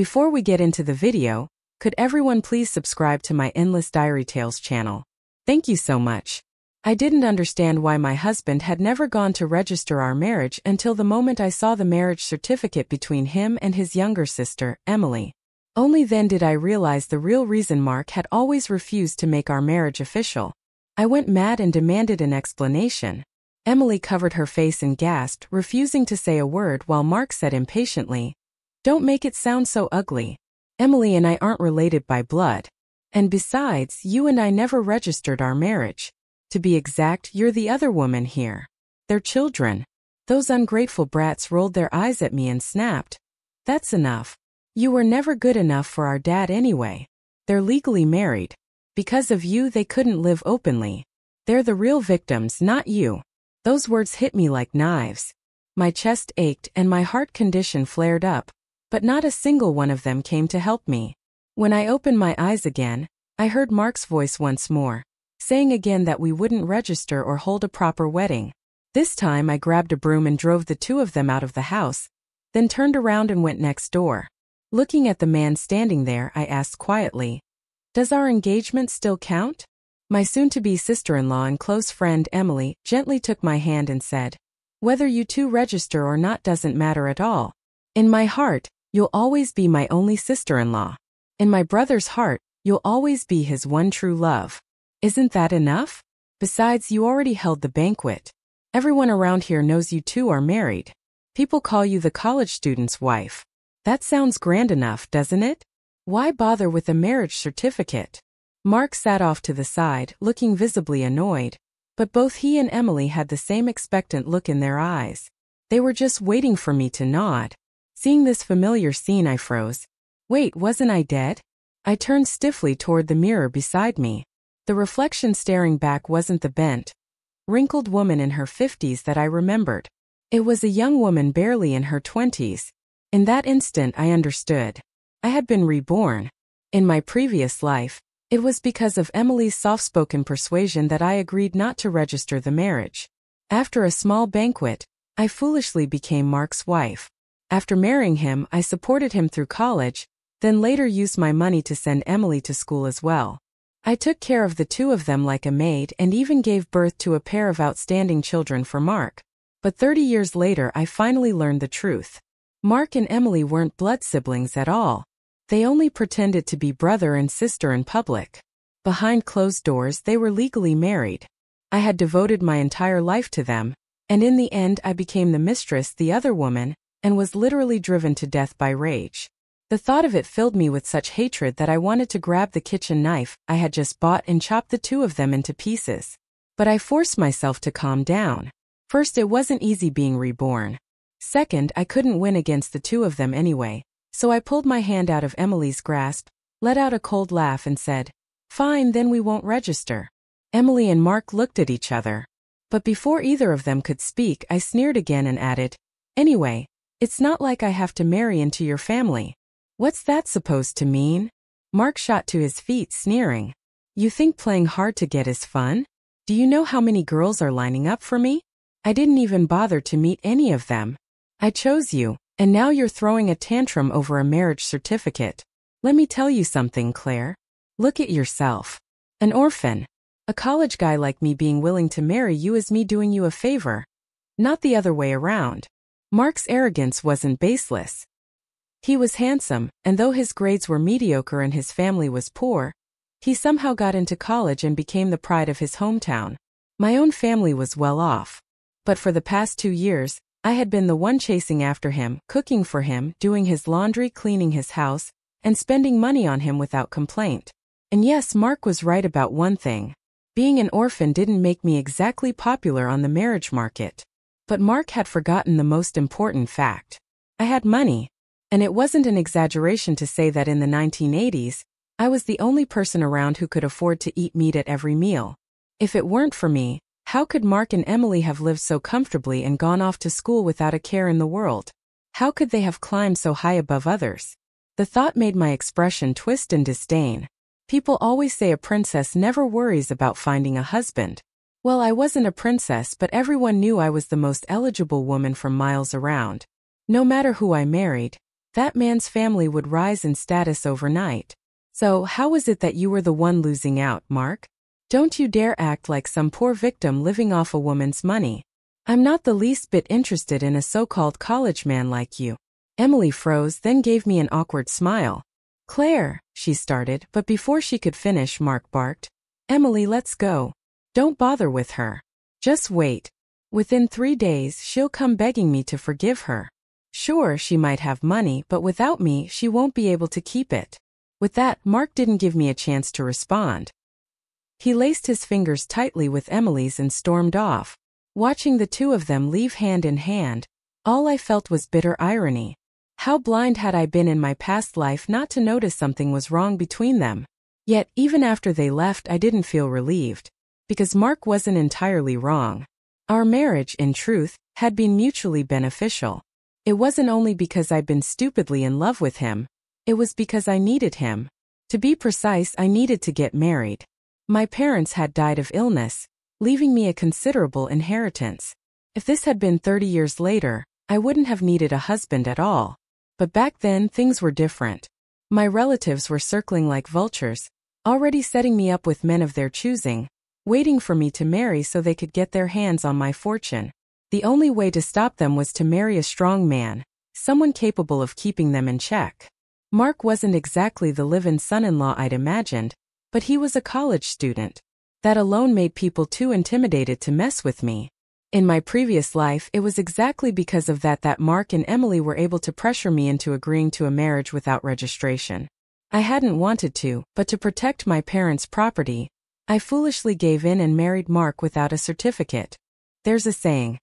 Before we get into the video, could everyone please subscribe to my Endless Diary Tales channel? Thank you so much. I didn't understand why my husband had never gone to register our marriage until the moment I saw the marriage certificate between him and his younger sister, Emily. Only then did I realize the real reason Mark had always refused to make our marriage official. I went mad and demanded an explanation. Emily covered her face and gasped, refusing to say a word while Mark said impatiently, "Don't make it sound so ugly. Emily and I aren't related by blood. And besides, you and I never registered our marriage. To be exact, you're the other woman here. They're children." Those ungrateful brats rolled their eyes at me and snapped, "That's enough. You were never good enough for our dad anyway. They're legally married. Because of you they couldn't live openly. They're the real victims, not you." Those words hit me like knives. My chest ached and my heart condition flared up, but not a single one of them came to help me. When I opened my eyes again, I heard Mark's voice once more, saying again that we wouldn't register or hold a proper wedding. This time I grabbed a broom and drove the two of them out of the house, then turned around and went next door. Looking at the man standing there, I asked quietly, "Does our engagement still count?" My soon-to-be sister-in-law and close friend Emily gently took my hand and said, "Whether you two register or not doesn't matter at all. In my heart, you'll always be my only sister-in-law. In my brother's heart, you'll always be his one true love. Isn't that enough? Besides, you already held the banquet. Everyone around here knows you two are married. People call you the college student's wife. That sounds grand enough, doesn't it? Why bother with a marriage certificate?" Mark sat off to the side, looking visibly annoyed, but both he and Emily had the same expectant look in their eyes. They were just waiting for me to nod. Seeing this familiar scene, I froze. Wait, wasn't I dead? I turned stiffly toward the mirror beside me. The reflection staring back wasn't the bent, wrinkled woman in her 50s that I remembered. It was a young woman barely in her 20s. In that instant I understood. I had been reborn. In my previous life, it was because of Emily's soft-spoken persuasion that I agreed not to register the marriage. After a small banquet, I foolishly became Mark's wife. After marrying him, I supported him through college, then later used my money to send Emily to school as well. I took care of the two of them like a maid and even gave birth to a pair of outstanding children for Mark. But 30 years later I finally learned the truth. Mark and Emily weren't blood siblings at all. They only pretended to be brother and sister in public. Behind closed doors they were legally married. I had devoted my entire life to them, and in the end I became the mistress, the other woman, and was literally driven to death by rage. The thought of it filled me with such hatred that I wanted to grab the kitchen knife I had just bought and chop the two of them into pieces. But I forced myself to calm down. First, it wasn't easy being reborn. Second, I couldn't win against the two of them anyway, so I pulled my hand out of Emily's grasp, let out a cold laugh and said, "Fine, then we won't register." Emily and Mark looked at each other. But before either of them could speak, I sneered again and added, "Anyway, it's not like I have to marry into your family." "What's that supposed to mean?" Mark shot to his feet, sneering. "You think playing hard to get is fun? Do you know how many girls are lining up for me? I didn't even bother to meet any of them. I chose you, and now you're throwing a tantrum over a marriage certificate. Let me tell you something, Claire. Look at yourself. An orphan. A college guy like me being willing to marry you is me doing you a favor. Not the other way around." Mark's arrogance wasn't baseless. He was handsome, and though his grades were mediocre and his family was poor, he somehow got into college and became the pride of his hometown. My own family was well off. But for the past 2 years, I had been the one chasing after him, cooking for him, doing his laundry, cleaning his house, and spending money on him without complaint. And yes, Mark was right about one thing. Being an orphan didn't make me exactly popular on the marriage market. But Mark had forgotten the most important fact. I had money. And it wasn't an exaggeration to say that in the 1980s, I was the only person around who could afford to eat meat at every meal. If it weren't for me, how could Mark and Emily have lived so comfortably and gone off to school without a care in the world? How could they have climbed so high above others? The thought made my expression twist in disdain. People always say a princess never worries about finding a husband. Well, I wasn't a princess, but everyone knew I was the most eligible woman from miles around. No matter who I married, That man's family would rise in status overnight. So, how was it that you were the one losing out, Mark? Don't you dare act like some poor victim living off a woman's money. I'm not the least bit interested in a so-called college man like you. Emily froze, then gave me an awkward smile. Claire, she started, but before she could finish, Mark barked. Emily, let's go. Don't bother with her. Just wait. Within 3 days, she'll come begging me to forgive her. Sure, she might have money, but without me, she won't be able to keep it. With that, Mark didn't give me a chance to respond. He laced his fingers tightly with Emily's and stormed off. Watching the two of them leave hand in hand, all I felt was bitter irony. How blind had I been in my past life not to notice something was wrong between them? Yet, even after they left, I didn't feel relieved. Because Mark wasn't entirely wrong. Our marriage, in truth, had been mutually beneficial. It wasn't only because I'd been stupidly in love with him. It was because I needed him. To be precise, I needed to get married. My parents had died of illness, leaving me a considerable inheritance. If this had been 30 years later, I wouldn't have needed a husband at all. But back then, things were different. My relatives were circling like vultures, already setting me up with men of their choosing, waiting for me to marry so they could get their hands on my fortune. The only way to stop them was to marry a strong man, someone capable of keeping them in check. Mark wasn't exactly the live-in son-in-law I'd imagined, but he was a college student. That alone made people too intimidated to mess with me. In my previous life, it was exactly because of that Mark and Emily were able to pressure me into agreeing to a marriage without registration. I hadn't wanted to, but to protect my parents' property, I foolishly gave in and married Mark without a certificate. There's a saying.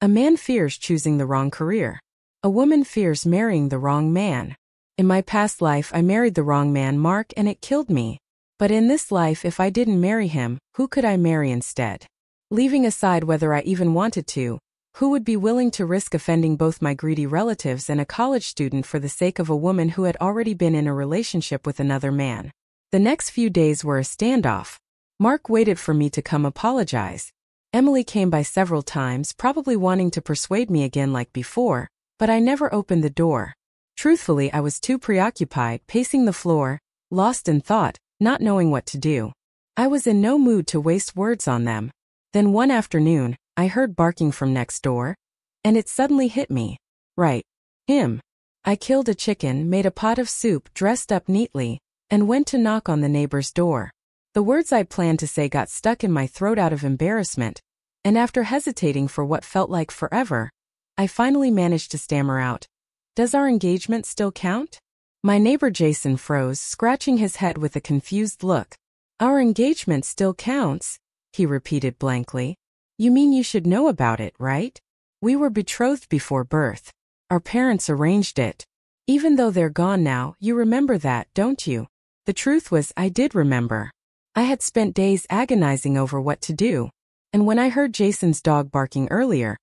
A man fears choosing the wrong career. A woman fears marrying the wrong man. In my past life, I married the wrong man, Mark, and it killed me. But in this life, if I didn't marry him, who could I marry instead? Leaving aside whether I even wanted to, who would be willing to risk offending both my greedy relatives and a college student for the sake of a woman who had already been in a relationship with another man? The next few days were a standoff. Mark waited for me to come apologize. Emily came by several times, probably wanting to persuade me again like before, but I never opened the door. Truthfully, I was too preoccupied, pacing the floor, lost in thought, not knowing what to do. I was in no mood to waste words on them. Then one afternoon, I heard barking from next door, and it suddenly hit me. Right. Him. I killed a chicken, made a pot of soup, dressed up neatly, and went to knock on the neighbor's door. The words I'd planned to say got stuck in my throat out of embarrassment, and after hesitating for what felt like forever, I finally managed to stammer out, "Does our engagement still count?" My neighbor Jason froze, scratching his head with a confused look. "Our engagement still counts?" he repeated blankly. "You mean you should know about it, right? We were betrothed before birth. Our parents arranged it. Even though they're gone now, you remember that, don't you?" The truth was, I did remember. I had spent days agonizing over what to do, and when I heard Jason's dog barking earlier,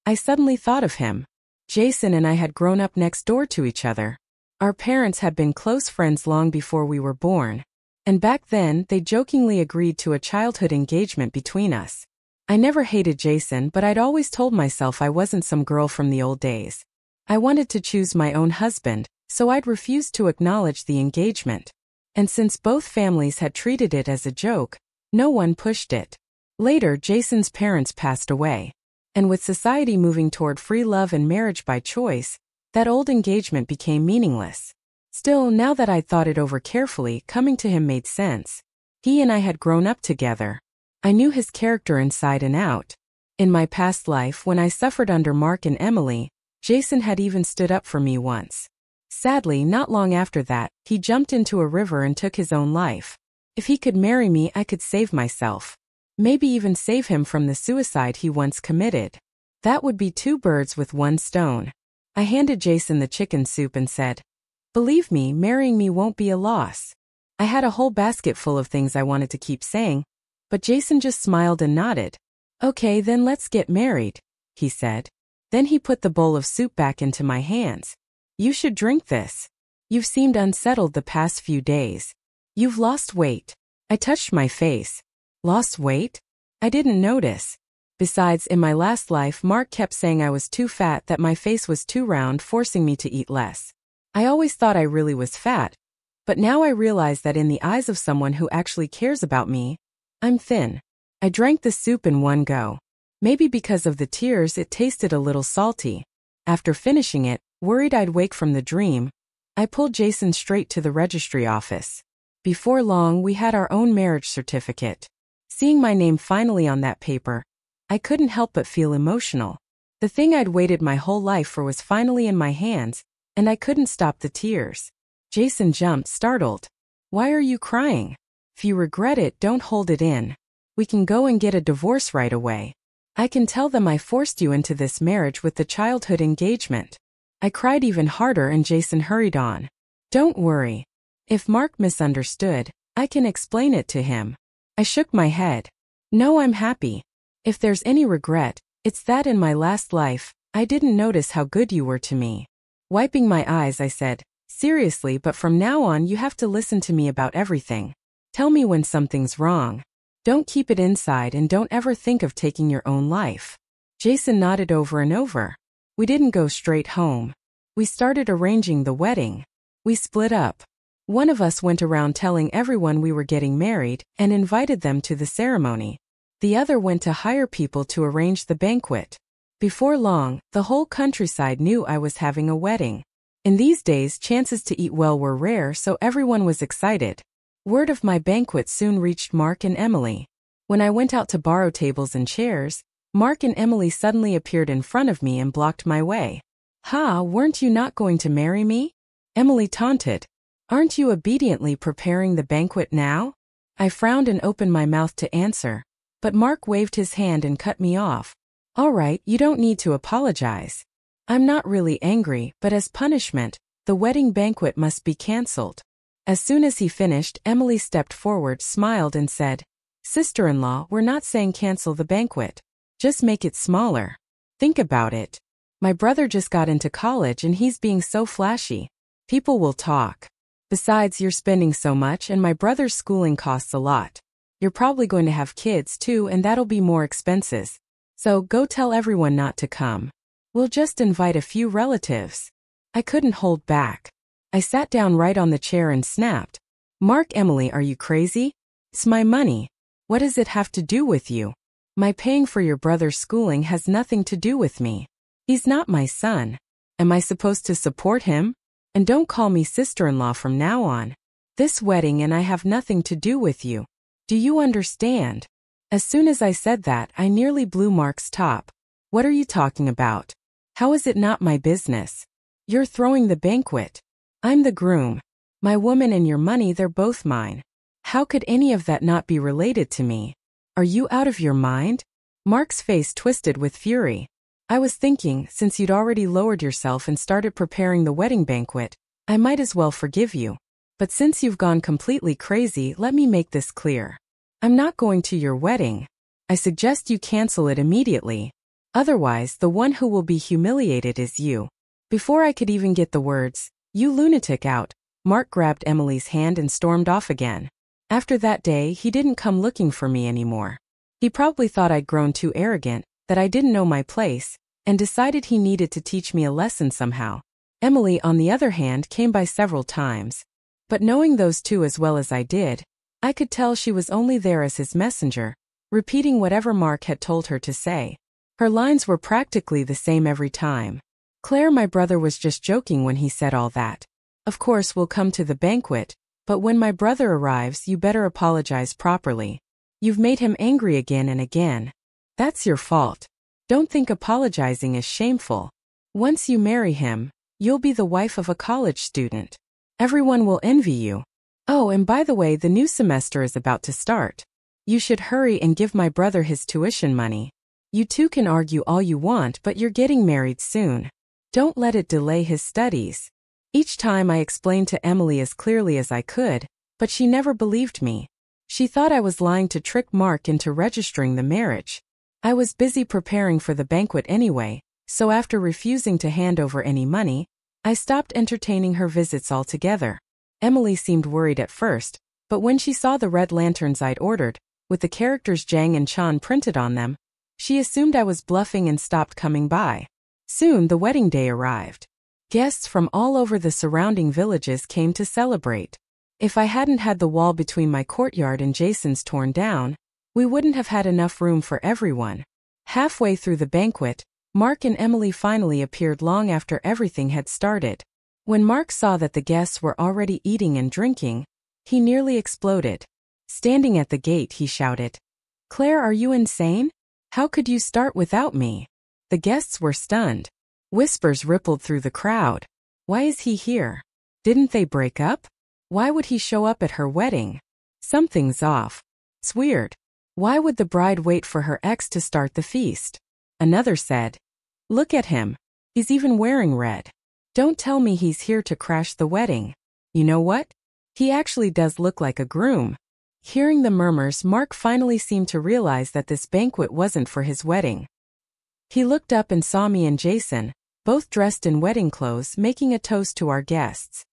I suddenly thought of him. Jason and I had grown up next door to each other. Our parents had been close friends long before we were born, and back then they jokingly agreed to a childhood engagement between us. I never hated Jason, but I'd always told myself I wasn't some girl from the old days. I wanted to choose my own husband, so I'd refused to acknowledge the engagement. And since both families had treated it as a joke, no one pushed it. Later, Jason's parents passed away. And with society moving toward free love and marriage by choice, that old engagement became meaningless. Still, now that I'd thought it over carefully, coming to him made sense. He and I had grown up together. I knew his character inside and out. In my past life, when I suffered under Mark and Emily, Jason had even stood up for me once. Sadly, not long after that, he jumped into a river and took his own life. If he could marry me, I could save myself. Maybe even save him from the suicide he once committed. That would be 2 birds with 1 stone. I handed Jason the chicken soup and said, "Believe me, marrying me won't be a loss." I had a whole basket full of things I wanted to keep saying, but Jason just smiled and nodded. "Okay, then let's get married," he said. Then he put the bowl of soup back into my hands. "You should drink this. You've seemed unsettled the past few days. You've lost weight." I touched my face. Lost weight? I didn't notice. Besides, in my last life, Mark kept saying I was too fat, that my face was too round, forcing me to eat less. I always thought I really was fat, but now I realize that in the eyes of someone who actually cares about me, I'm thin. I drank the soup in one go. Maybe because of the tears it tasted a little salty. After finishing it, worried I'd wake from the dream, I pulled Jason straight to the registry office. Before long, we had our own marriage certificate. Seeing my name finally on that paper, I couldn't help but feel emotional. The thing I'd waited my whole life for was finally in my hands, and I couldn't stop the tears. Jason jumped, startled. "Why are you crying? If you regret it, don't hold it in. We can go and get a divorce right away. I can tell them I forced you into this marriage with the childhood engagement." I cried even harder and Jason hurried on. "Don't worry. If Mark misunderstood, I can explain it to him." I shook my head. "No, I'm happy. If there's any regret, it's that in my last life, I didn't notice how good you were to me." Wiping my eyes, I said, "Seriously, but from now on you have to listen to me about everything. Tell me when something's wrong. Don't keep it inside and don't ever think of taking your own life." Jason nodded over and over. We didn't go straight home. We started arranging the wedding. We split up. One of us went around telling everyone we were getting married and invited them to the ceremony. The other went to hire people to arrange the banquet. Before long, the whole countryside knew I was having a wedding. In these days, chances to eat well were rare, so everyone was excited. Word of my banquet soon reached Mark and Emily. When I went out to borrow tables and chairs, Mark and Emily suddenly appeared in front of me and blocked my way. "Ha, weren't you not going to marry me?" Emily taunted. "Aren't you obediently preparing the banquet now?" I frowned and opened my mouth to answer, but Mark waved his hand and cut me off. "All right, you don't need to apologize. I'm not really angry, but as punishment, the wedding banquet must be cancelled." As soon as he finished, Emily stepped forward, smiled and said, "Sister-in-law, we're not saying cancel the banquet. Just make it smaller. Think about it. My brother just got into college and he's being so flashy. People will talk. Besides, you're spending so much and my brother's schooling costs a lot. You're probably going to have kids too and that'll be more expenses. So go tell everyone not to come. We'll just invite a few relatives." I couldn't hold back. I sat down right on the chair and snapped. "Mark, Emily, are you crazy? It's my money. What does it have to do with you? My paying for your brother's schooling has nothing to do with me. He's not my son. Am I supposed to support him? And don't call me sister-in-law from now on. This wedding and I have nothing to do with you. Do you understand?" As soon as I said that, I nearly blew Mark's top. "What are you talking about? How is it not my business? You're throwing the banquet. I'm the groom. My woman and your money, they're both mine. How could any of that not be related to me? Are you out of your mind?" Mark's face twisted with fury. I was thinking, since you'd already lowered yourself and started preparing the wedding banquet, I might as well forgive you. But since you've gone completely crazy, let me make this clear. I'm not going to your wedding. I suggest you cancel it immediately. Otherwise, the one who will be humiliated is you. Before I could even get the words, "You lunatic," out, Mark grabbed Emily's hand and stormed off again. After that day, he didn't come looking for me anymore. He probably thought I'd grown too arrogant, that I didn't know my place, and decided he needed to teach me a lesson somehow. Emily, on the other hand, came by several times. But knowing those two as well as I did, I could tell she was only there as his messenger, repeating whatever Mark had told her to say. Her lines were practically the same every time. "Claire, my brother was just joking when he said all that. Of course we'll come to the banquet, but when my brother arrives you better apologize properly. You've made him angry again and again. That's your fault. Don't think apologizing is shameful. Once you marry him, you'll be the wife of a college student. Everyone will envy you. Oh, and by the way, the new semester is about to start. You should hurry and give my brother his tuition money. You two can argue all you want, but you're getting married soon. Don't let it delay his studies." Each time I explained to Emily as clearly as I could, but she never believed me. She thought I was lying to trick Mark into registering the marriage. I was busy preparing for the banquet anyway, so after refusing to hand over any money, I stopped entertaining her visits altogether. Emily seemed worried at first, but when she saw the red lanterns I'd ordered, with the characters Jang and Chan printed on them, she assumed I was bluffing and stopped coming by. Soon the wedding day arrived. Guests from all over the surrounding villages came to celebrate. If I hadn't had the wall between my courtyard and Jason's torn down, we wouldn't have had enough room for everyone. Halfway through the banquet, Mark and Emily finally appeared long after everything had started. When Mark saw that the guests were already eating and drinking, he nearly exploded. Standing at the gate, he shouted, "Claire, are you insane? How could you start without me?" The guests were stunned. Whispers rippled through the crowd. Why is he here? Didn't they break up? Why would he show up at her wedding? Something's off. It's weird. Why would the bride wait for her ex to start the feast? Another said, "Look at him. He's even wearing red. Don't tell me he's here to crash the wedding. You know what? He actually does look like a groom." Hearing the murmurs, Mark finally seemed to realize that this banquet wasn't for his wedding. He looked up and saw me and Jason, both dressed in wedding clothes, making a toast to our guests.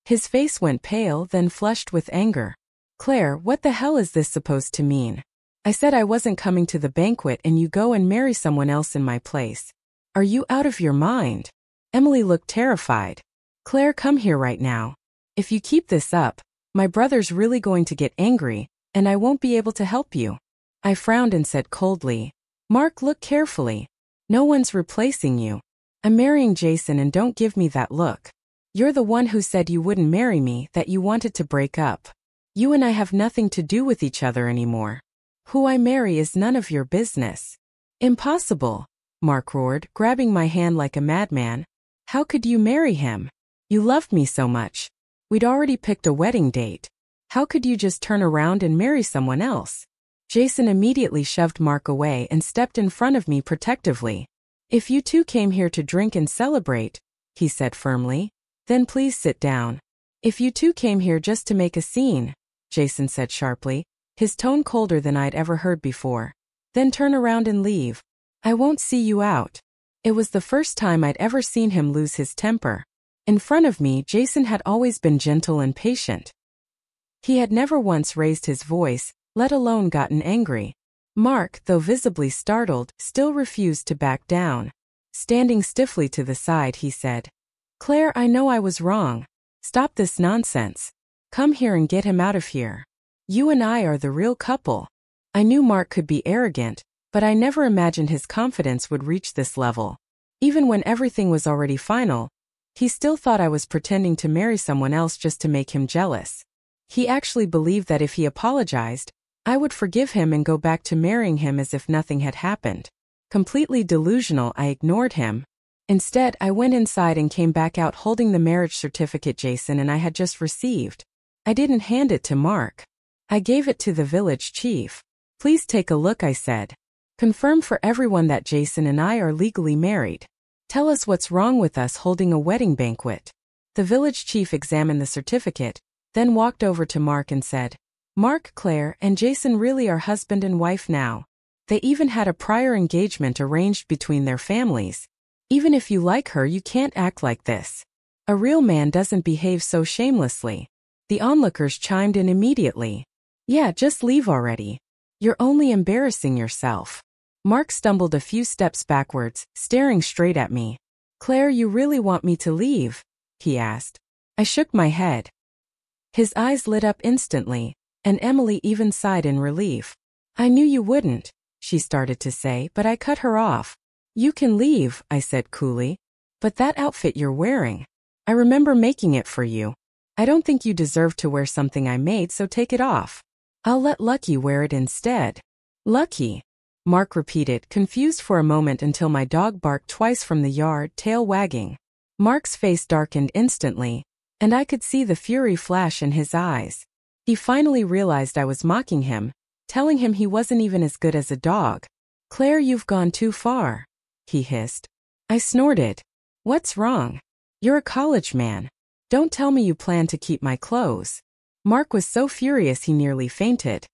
His face went pale, then flushed with anger. "Claire, what the hell is this supposed to mean? I said I wasn't coming to the banquet and you go and marry someone else in my place. Are you out of your mind?" Emily looked terrified. "Claire, come here right now. If you keep this up, my brother's really going to get angry, and I won't be able to help you." I frowned and said coldly, "Mark, look carefully. No one's replacing you. I'm marrying Jason, and don't give me that look. You're the one who said you wouldn't marry me, that you wanted to break up. You and I have nothing to do with each other anymore. Who I marry is none of your business." "Impossible," Mark roared, grabbing my hand like a madman. "How could you marry him? You loved me so much. We'd already picked a wedding date. How could you just turn around and marry someone else?" Jason immediately shoved Mark away and stepped in front of me protectively. "If you two came here to drink and celebrate," he said firmly, "then please sit down. If you two came here just to make a scene," Jason said sharply, his tone colder than I'd ever heard before, "then turn around and leave. I won't see you out." It was the first time I'd ever seen him lose his temper. In front of me, Jason had always been gentle and patient. He had never once raised his voice, let alone gotten angry. Mark, though visibly startled, still refused to back down. Standing stiffly to the side, he said, "Claire, I know I was wrong. Stop this nonsense. Come here and get him out of here. You and I are the real couple." I knew Mark could be arrogant, but I never imagined his confidence would reach this level. Even when everything was already final, he still thought I was pretending to marry someone else just to make him jealous. He actually believed that if he apologized, I would forgive him and go back to marrying him as if nothing had happened. Completely delusional, I ignored him. Instead, I went inside and came back out holding the marriage certificate Jason and I had just received. I didn't hand it to Mark. I gave it to the village chief. "Please take a look," I said. "Confirm for everyone that Jason and I are legally married. Tell us what's wrong with us holding a wedding banquet." The village chief examined the certificate, then walked over to Mark and said, "Mark, Claire, and Jason really are husband and wife now. They even had a prior engagement arranged between their families. Even if you like her, you can't act like this. A real man doesn't behave so shamelessly." The onlookers chimed in immediately. "Yeah, just leave already. You're only embarrassing yourself." Mark stumbled a few steps backwards, staring straight at me. "Claire, you really want me to leave?" he asked. I shook my head. His eyes lit up instantly, and Emily even sighed in relief. "I knew you wouldn't," she started to say, but I cut her off. "You can leave," I said coolly. "But that outfit you're wearing, I remember making it for you. I don't think you deserve to wear something I made, so take it off. I'll let Lucky wear it instead." "Lucky?" Mark repeated, confused for a moment until my dog barked twice from the yard, tail wagging. Mark's face darkened instantly, and I could see the fury flash in his eyes. He finally realized I was mocking him, telling him he wasn't even as good as a dog. "Claire, you've gone too far," he hissed. I snorted. "What's wrong? You're a college man. Don't tell me you plan to keep my clothes." Mark was so furious he nearly fainted.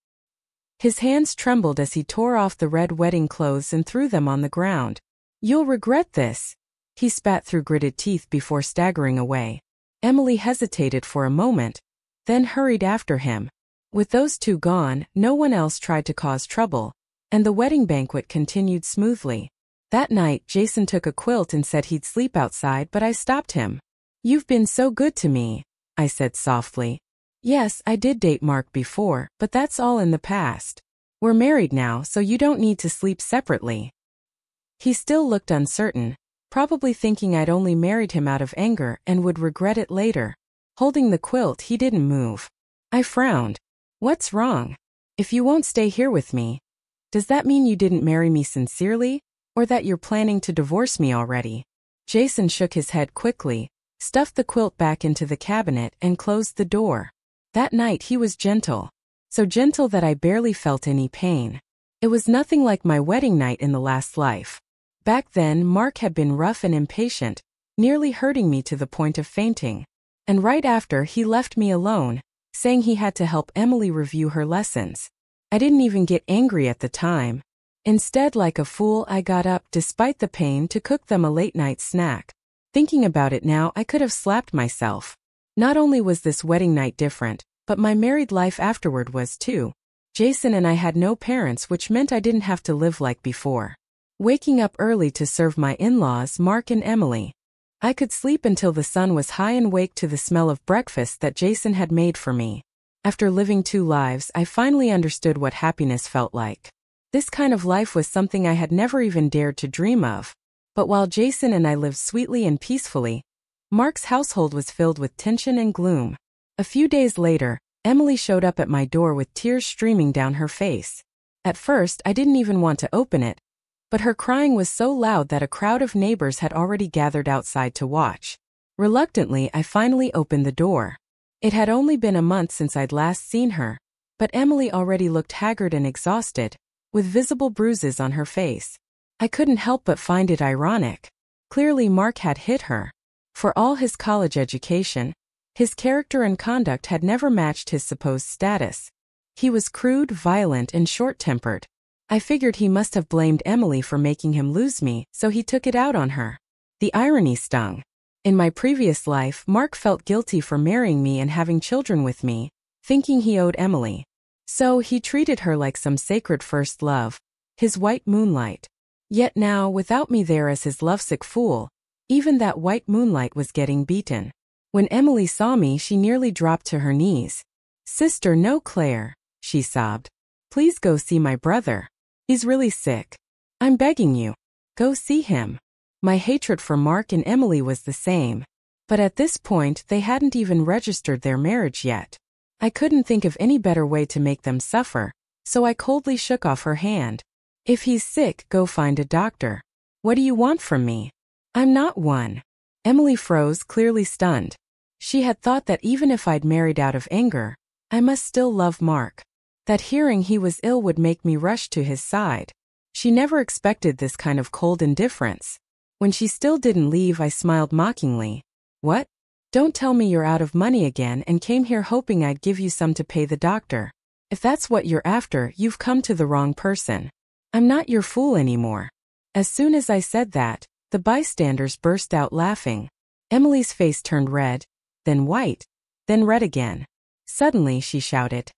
His hands trembled as he tore off the red wedding clothes and threw them on the ground. "You'll regret this," he spat through gritted teeth before staggering away. Emily hesitated for a moment, then hurried after him. With those two gone, no one else tried to cause trouble, and the wedding banquet continued smoothly. That night, Jason took a quilt and said he'd sleep outside, but I stopped him. "You've been so good to me," I said softly. "Yes, I did date Mark before, but that's all in the past. We're married now, so you don't need to sleep separately." He still looked uncertain, probably thinking I'd only married him out of anger and would regret it later. Holding the quilt, he didn't move. I frowned. "What's wrong? If you won't stay here with me, does that mean you didn't marry me sincerely, or that you're planning to divorce me already?" Jason shook his head quickly, stuffed the quilt back into the cabinet, and closed the door. That night he was gentle. So gentle that I barely felt any pain. It was nothing like my wedding night in the last life. Back then, Mark had been rough and impatient, nearly hurting me to the point of fainting. And right after, he left me alone, saying he had to help Emily review her lessons. I didn't even get angry at the time. Instead, like a fool, I got up, despite the pain, to cook them a late-night snack. Thinking about it now, I could have slapped myself. Not only was this wedding night different, but my married life afterward was too. Jason and I had no parents, which meant I didn't have to live like before. Waking up early to serve my in-laws, Mark and Emily. I could sleep until the sun was high and wake to the smell of breakfast that Jason had made for me. After living 2 lives, I finally understood what happiness felt like. This kind of life was something I had never even dared to dream of. But while Jason and I lived sweetly and peacefully, Mark's household was filled with tension and gloom. A few days later, Emily showed up at my door with tears streaming down her face. At first, I didn't even want to open it, but her crying was so loud that a crowd of neighbors had already gathered outside to watch. Reluctantly, I finally opened the door. It had only been a month since I'd last seen her, but Emily already looked haggard and exhausted, with visible bruises on her face. I couldn't help but find it ironic. Clearly, Mark had hit her. For all his college education, his character and conduct had never matched his supposed status. He was crude, violent, and short-tempered. I figured he must have blamed Emily for making him lose me, so he took it out on her. The irony stung. In my previous life, Mark felt guilty for marrying me and having children with me, thinking he owed Emily. So he treated her like some sacred first love, his white moonlight. Yet now, without me there as his lovesick fool, even that white moonlight was getting beaten. When Emily saw me, she nearly dropped to her knees. "Sister, no, Claire," she sobbed. "Please go see my brother. He's really sick. I'm begging you. Go see him." My hatred for Mark and Emily was the same. But at this point, they hadn't even registered their marriage yet. I couldn't think of any better way to make them suffer, so I coldly shook off her hand. "If he's sick, go find a doctor. What do you want from me? I'm not one." Emily froze, clearly stunned. She had thought that even if I'd married out of anger, I must still love Mark. That hearing he was ill would make me rush to his side. She never expected this kind of cold indifference. When she still didn't leave, I smiled mockingly. "What? Don't tell me you're out of money again and came here hoping I'd give you some to pay the doctor. If that's what you're after, you've come to the wrong person. I'm not your fool anymore." As soon as I said that, the bystanders burst out laughing. Emily's face turned red, then white, then red again. Suddenly she shouted,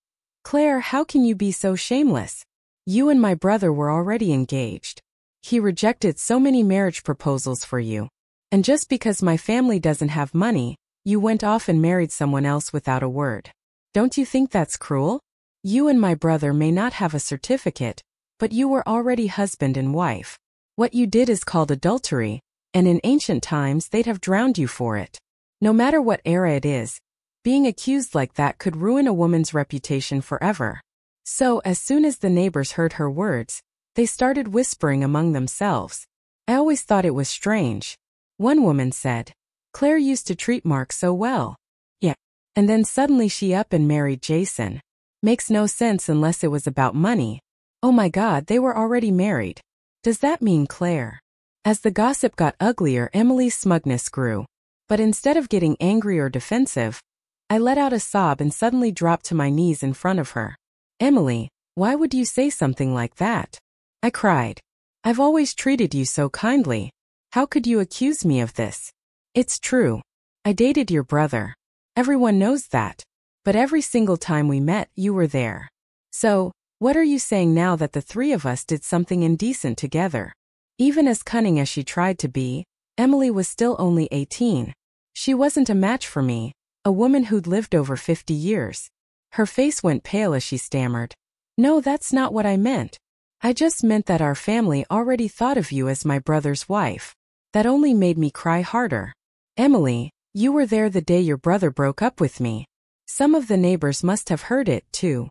"Claire, how can you be so shameless? You and my brother were already engaged. He rejected so many marriage proposals for you. And just because my family doesn't have money, you went off and married someone else without a word. Don't you think that's cruel? You and my brother may not have a certificate, but you were already husband and wife. What you did is called adultery, and in ancient times they'd have drowned you for it. No matter what era it is, being accused like that could ruin a woman's reputation forever." So, as soon as the neighbors heard her words, they started whispering among themselves. I always thought it was strange. One woman said, "Claire used to treat Mark so well. Yeah. And then suddenly she up and married Jason. Makes no sense unless it was about money. Oh my God, they were already married. Does that mean Claire?" As the gossip got uglier, Emily's smugness grew. But instead of getting angry or defensive, I let out a sob and suddenly dropped to my knees in front of her. "Emily, why would you say something like that?" I cried. "I've always treated you so kindly. How could you accuse me of this? It's true. I dated your brother. Everyone knows that. But every single time we met, you were there. So, what are you saying now that the three of us did something indecent together?" Even as cunning as she tried to be, Emily was still only 18. She wasn't a match for me, a woman who'd lived over 50 years. Her face went pale as she stammered. No, that's not what I meant. I just meant that our family already thought of you as my brother's wife. That only made me cry harder. Emily, you were there the day your brother broke up with me. Some of the neighbors must have heard it, too.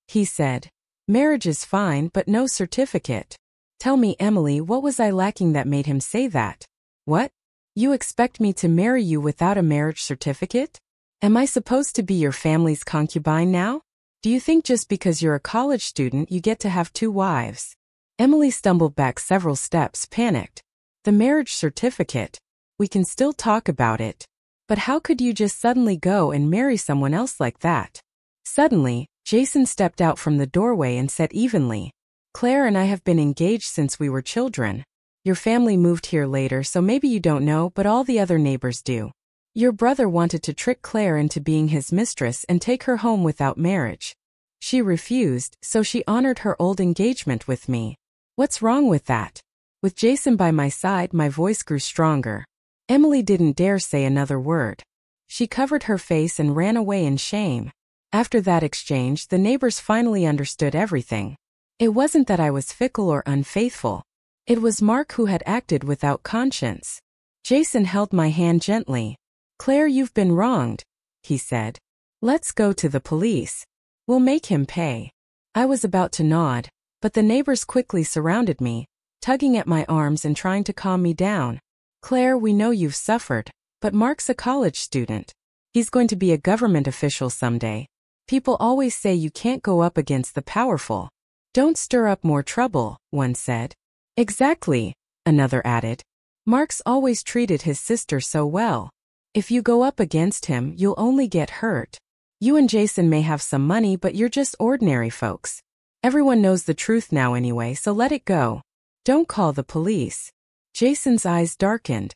He said. Marriage is fine, but no certificate. Tell me, Emily, what was I lacking that made him say that? What? You expect me to marry you without a marriage certificate? Am I supposed to be your family's concubine now? Do you think just because you're a college student you get to have 2 wives? Emily stumbled back several steps, panicked. The marriage certificate. We can still talk about it. But how could you just suddenly go and marry someone else like that? Suddenly, Jason stepped out from the doorway and said evenly, Claire and I have been engaged since we were children. Your family moved here later, so maybe you don't know, but all the other neighbors do. Your brother wanted to trick Claire into being his mistress and take her home without marriage. She refused, so she honored her old engagement with me. What's wrong with that? With Jason by my side, my voice grew stronger. Emily didn't dare say another word. She covered her face and ran away in shame. After that exchange, the neighbors finally understood everything. It wasn't that I was fickle or unfaithful. It was Mark who had acted without conscience. Jason held my hand gently. Claire, you've been wronged, he said. Let's go to the police. We'll make him pay. I was about to nod, but the neighbors quickly surrounded me, tugging at my arms and trying to calm me down. Claire, we know you've suffered, but Mark's a college student. He's going to be a government official someday. People always say you can't go up against the powerful. Don't stir up more trouble, one said. Exactly, another added. Mark's always treated his sister so well. If you go up against him, you'll only get hurt. You and Jason may have some money, but you're just ordinary folks. Everyone knows the truth now anyway, so let it go. Don't call the police. Jason's eyes darkened.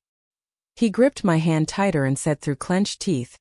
He gripped my hand tighter and said through clenched teeth,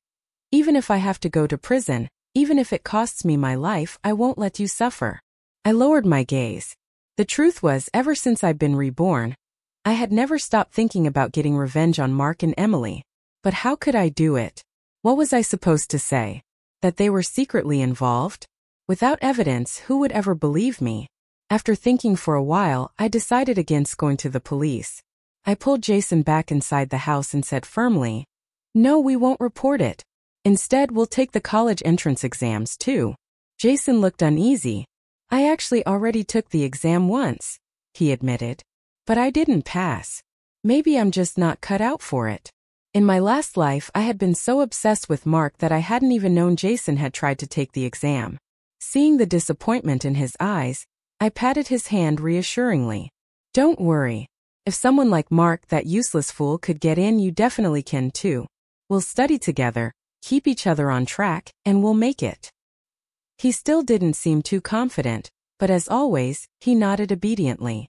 Even if I have to go to prison, even if it costs me my life, I won't let you suffer. I lowered my gaze. The truth was, ever since I'd been reborn, I had never stopped thinking about getting revenge on Mark and Emily. But how could I do it? What was I supposed to say? That they were secretly involved? Without evidence, who would ever believe me? After thinking for a while, I decided against going to the police. I pulled Jason back inside the house and said firmly, No, we won't report it. Instead, we'll take the college entrance exams too. Jason looked uneasy. I actually already took the exam once, he admitted. But I didn't pass. Maybe I'm just not cut out for it. In my last life, I had been so obsessed with Mark that I hadn't even known Jason had tried to take the exam. Seeing the disappointment in his eyes, I patted his hand reassuringly. Don't worry. If someone like Mark, that useless fool, could get in, you definitely can too. We'll study together, keep each other on track, and we'll make it. He still didn't seem too confident, but as always, he nodded obediently.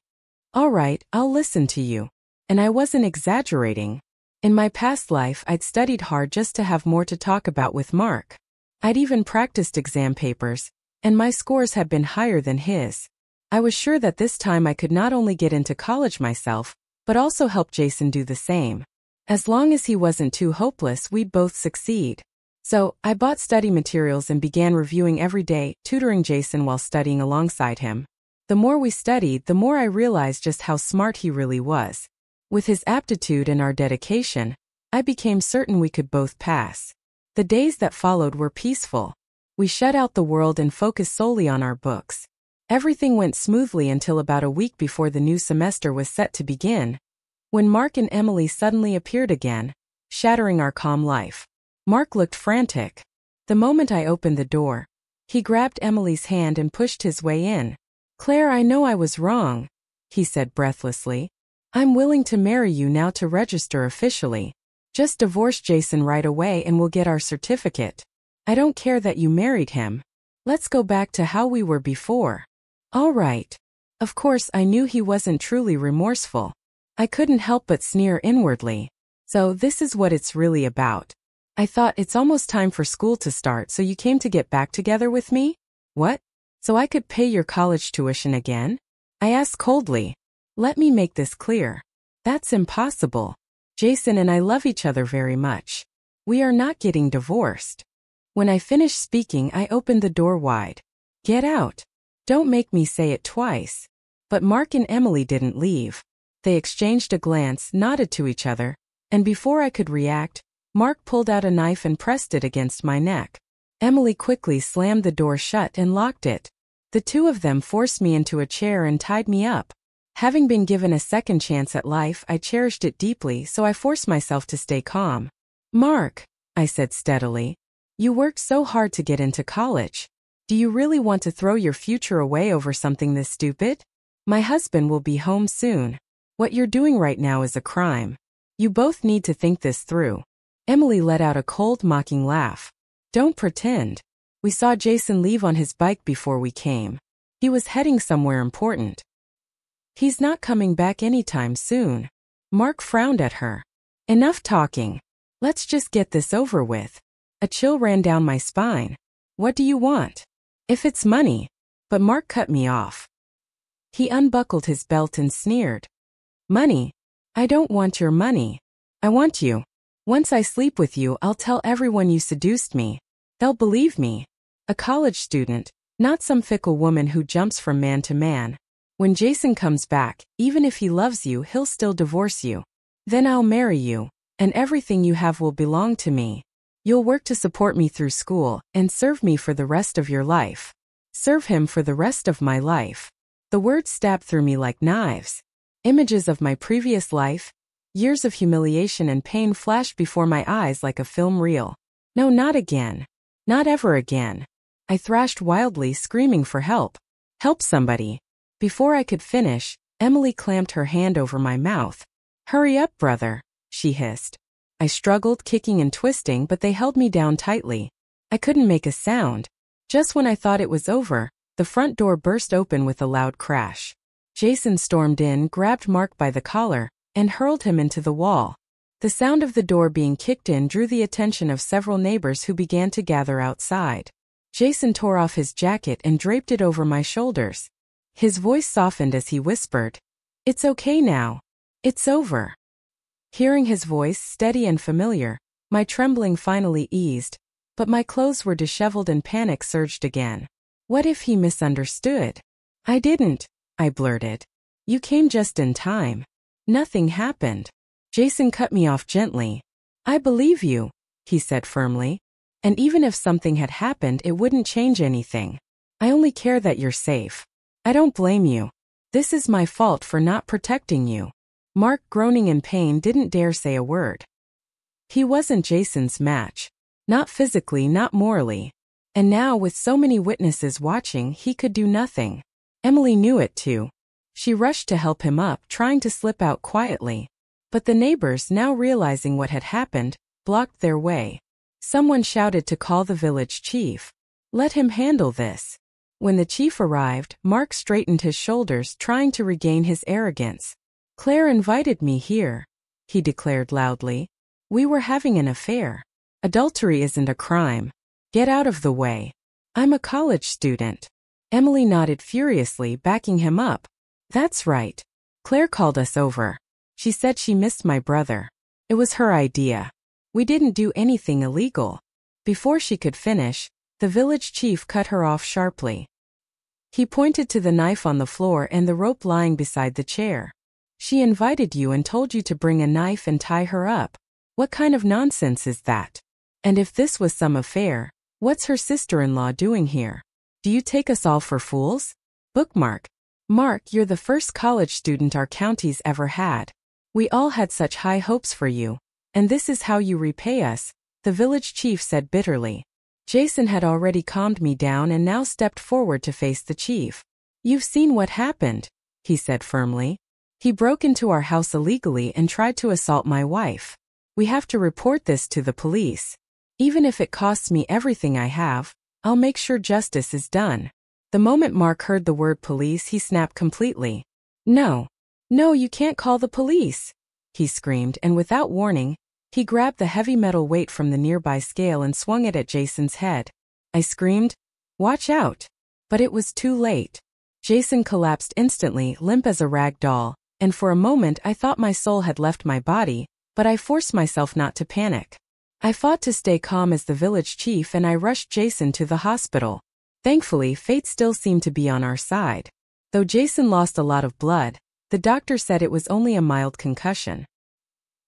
All right, I'll listen to you. And I wasn't exaggerating. In my past life, I'd studied hard just to have more to talk about with Mark. I'd even practiced exam papers, and my scores had been higher than his. I was sure that this time I could not only get into college myself, but also help Jason do the same. As long as he wasn't too hopeless, we'd both succeed. So, I bought study materials and began reviewing every day, tutoring Jason while studying alongside him. The more we studied, the more I realized just how smart he really was. With his aptitude and our dedication, I became certain we could both pass. The days that followed were peaceful. We shut out the world and focused solely on our books. Everything went smoothly until about a week before the new semester was set to begin, when Mark and Emily suddenly appeared again, shattering our calm life. Mark looked frantic. The moment I opened the door, he grabbed Emily's hand and pushed his way in. Claire, I know I was wrong, he said breathlessly. I'm willing to marry you now to register officially. Just divorce Jason right away and we'll get our certificate. I don't care that you married him. Let's go back to how we were before. All right. Of course, I knew he wasn't truly remorseful. I couldn't help but sneer inwardly. So this is what it's really about. I thought it's almost time for school to start, so you came to get back together with me? What? So I could pay your college tuition again? I asked coldly. Let me make this clear. That's impossible. Jason and I love each other very much. We are not getting divorced. When I finished speaking, I opened the door wide. Get out. Don't make me say it twice. But Mark and Emily didn't leave. They exchanged a glance, nodded to each other, and before I could react, Mark pulled out a knife and pressed it against my neck. Emily quickly slammed the door shut and locked it. The two of them forced me into a chair and tied me up. Having been given a second chance at life, I cherished it deeply, so I forced myself to stay calm. Mark, I said steadily, you worked so hard to get into college. Do you really want to throw your future away over something this stupid? My husband will be home soon. What you're doing right now is a crime. You both need to think this through. Emily let out a cold, mocking laugh. Don't pretend. We saw Jason leave on his bike before we came. He was heading somewhere important. He's not coming back anytime soon. Mark frowned at her. Enough talking. Let's just get this over with. A chill ran down my spine. What do you want? If it's money. But Mark cut me off. He unbuckled his belt and sneered. Money? I don't want your money. I want you. Once I sleep with you, I'll tell everyone you seduced me. They'll believe me. A college student, not some fickle woman who jumps from man to man. When Jason comes back, even if he loves you, he'll still divorce you. Then I'll marry you, and everything you have will belong to me. You'll work to support me through school, and serve me for the rest of your life. Serve him for the rest of my life. The words stabbed through me like knives. Images of my previous life, years of humiliation and pain flashed before my eyes like a film reel. No, not again. Not ever again. I thrashed wildly, screaming for help. Help somebody. Before I could finish, Emily clamped her hand over my mouth. Hurry up, brother, she hissed. I struggled, kicking and twisting, but they held me down tightly. I couldn't make a sound. Just when I thought it was over, the front door burst open with a loud crash. Jason stormed in, grabbed Mark by the collar, and hurled him into the wall. The sound of the door being kicked in drew the attention of several neighbors who began to gather outside. Jason tore off his jacket and draped it over my shoulders. His voice softened as he whispered, "It's okay now. It's over." Hearing his voice, steady and familiar, my trembling finally eased, but my clothes were disheveled and panic surged again. What if he misunderstood? I didn't, I blurted. You came just in time. Nothing happened. Jason cut me off gently. I believe you, he said firmly. And even if something had happened, it wouldn't change anything. I only care that you're safe. I don't blame you. This is my fault for not protecting you. Mark, groaning in pain, didn't dare say a word. He wasn't Jason's match. Not physically, not morally. And now, with so many witnesses watching, he could do nothing. Emily knew it too. She rushed to help him up, trying to slip out quietly. But the neighbors, now realizing what had happened, blocked their way. Someone shouted to call the village chief. Let him handle this. When the chief arrived, Mark straightened his shoulders, trying to regain his arrogance. Claire invited me here, he declared loudly. We were having an affair. Adultery isn't a crime. Get out of the way. I'm a college student. Emily nodded furiously, backing him up. That's right. Claire called us over. She said she missed my brother. It was her idea. We didn't do anything illegal. Before she could finish, the village chief cut her off sharply. He pointed to the knife on the floor and the rope lying beside the chair. She invited you and told you to bring a knife and tie her up. What kind of nonsense is that? And if this was some affair, what's her sister-in-law doing here? Do you take us all for fools? Bookmark. Mark, you're the first college student our county's ever had. We all had such high hopes for you. And this is how you repay us, the village chief said bitterly. Jason had already calmed me down and now stepped forward to face the chief. You've seen what happened, he said firmly. He broke into our house illegally and tried to assault my wife. We have to report this to the police. Even if it costs me everything I have, I'll make sure justice is done. The moment Mark heard the word police, he snapped completely. No, you can't call the police, he screamed, and without warning, he grabbed the heavy metal weight from the nearby scale and swung it at Jason's head. I screamed, "Watch out!" But it was too late. Jason collapsed instantly, limp as a rag doll, and for a moment I thought my soul had left my body, but I forced myself not to panic. I fought to stay calm as the village chief and I rushed Jason to the hospital. Thankfully, fate still seemed to be on our side. Though Jason lost a lot of blood, the doctor said it was only a mild concussion.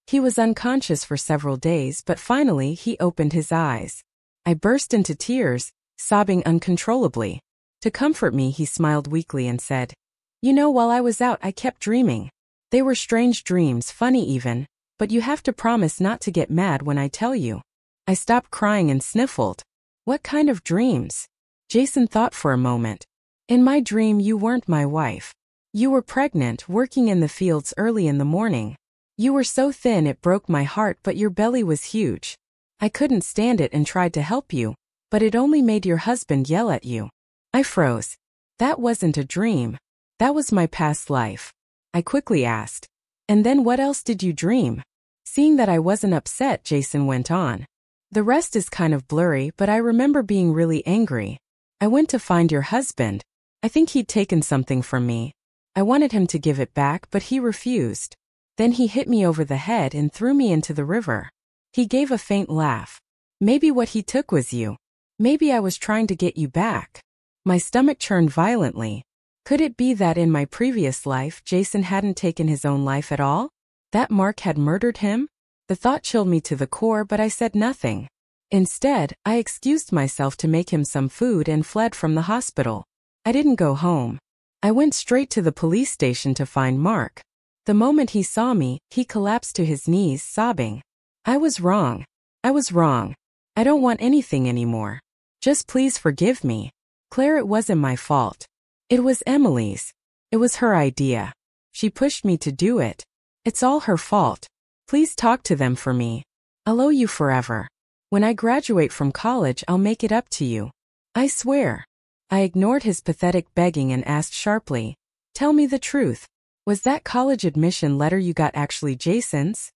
He was unconscious for several days, but finally he opened his eyes. I burst into tears, sobbing uncontrollably. To comfort me, he smiled weakly and said, "You know, while I was out I kept dreaming. They were strange dreams, funny even, but you have to promise not to get mad when I tell you." I stopped crying and sniffled. "What kind of dreams?" Jason thought for a moment. "In my dream you weren't my wife. You were pregnant, working in the fields early in the morning. You were so thin it broke my heart, but your belly was huge. I couldn't stand it and tried to help you, but it only made your husband yell at you." I froze. That wasn't a dream. That was my past life. I quickly asked, "And then what else did you dream?" Seeing that I wasn't upset, Jason went on. "The rest is kind of blurry, but I remember being really angry. I went to find your husband. I think he'd taken something from me. I wanted him to give it back, but he refused. Then he hit me over the head and threw me into the river." He gave a faint laugh. "Maybe what he took was you. Maybe I was trying to get you back." My stomach churned violently. Could it be that in my previous life Jason hadn't taken his own life at all? That Mark had murdered him? The thought chilled me to the core, but I said nothing. Instead, I excused myself to make him some food and fled from the hospital. I didn't go home. I went straight to the police station to find Mark. The moment he saw me, he collapsed to his knees, sobbing. "I was wrong. I was wrong. I don't want anything anymore. Just please forgive me. Claire, it wasn't my fault. It was Emily's. It was her idea. She pushed me to do it. It's all her fault. Please talk to them for me. I'll owe you forever. When I graduate from college, I'll make it up to you. I swear." I ignored his pathetic begging and asked sharply, "Tell me the truth. Was that college admission letter you got actually Jason's?"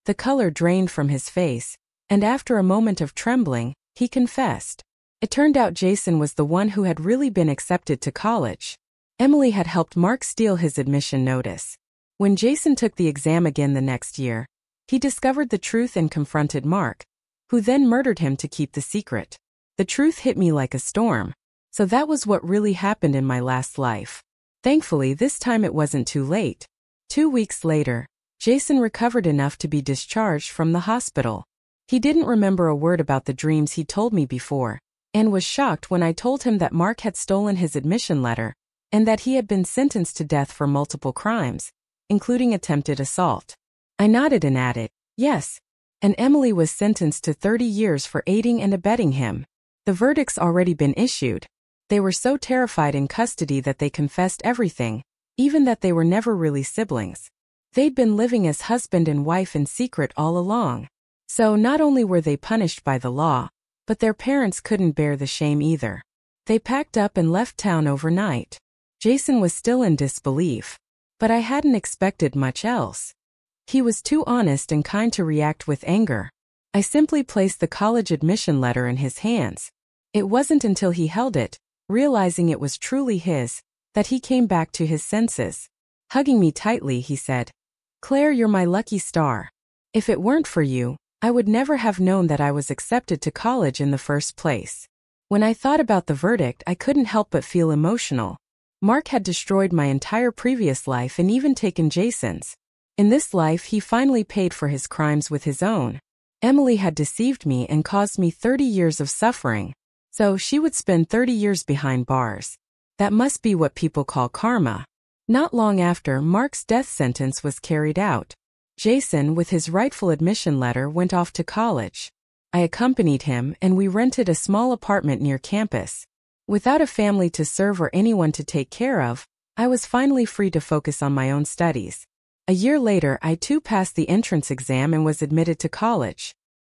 The color drained from his face, and after a moment of trembling, he confessed. It turned out Jason was the one who had really been accepted to college. Emily had helped Mark steal his admission notice. When Jason took the exam again the next year, he discovered the truth and confronted Mark, who then murdered him to keep the secret. The truth hit me like a storm. So that was what really happened in my last life. Thankfully, this time it wasn't too late. 2 weeks later, Jason recovered enough to be discharged from the hospital. He didn't remember a word about the dreams he told me before, and was shocked when I told him that Mark had stolen his admission letter, and that he had been sentenced to death for multiple crimes, including attempted assault. I nodded and added, "Yes." And Emily was sentenced to 30 years for aiding and abetting him. The verdict's already been issued. They were so terrified in custody that they confessed everything, even that they were never really siblings. They'd been living as husband and wife in secret all along. So not only were they punished by the law, but their parents couldn't bear the shame either. They packed up and left town overnight. Jason was still in disbelief, but I hadn't expected much else. He was too honest and kind to react with anger. I simply placed the college admission letter in his hands. It wasn't until he held it, realizing it was truly his, that he came back to his senses. Hugging me tightly, he said, "Claire, you're my lucky star. If it weren't for you, I would never have known that I was accepted to college in the first place." When I thought about the verdict, I couldn't help but feel emotional. Mark had destroyed my entire previous life and even taken Jason's. In this life, he finally paid for his crimes with his own. Emily had deceived me and caused me 30 years of suffering. So she would spend 30 years behind bars. That must be what people call karma. Not long after, Mark's death sentence was carried out. Jason, with his rightful admission letter, went off to college. I accompanied him, and we rented a small apartment near campus. Without a family to serve or anyone to take care of, I was finally free to focus on my own studies. A year later, I too passed the entrance exam and was admitted to college.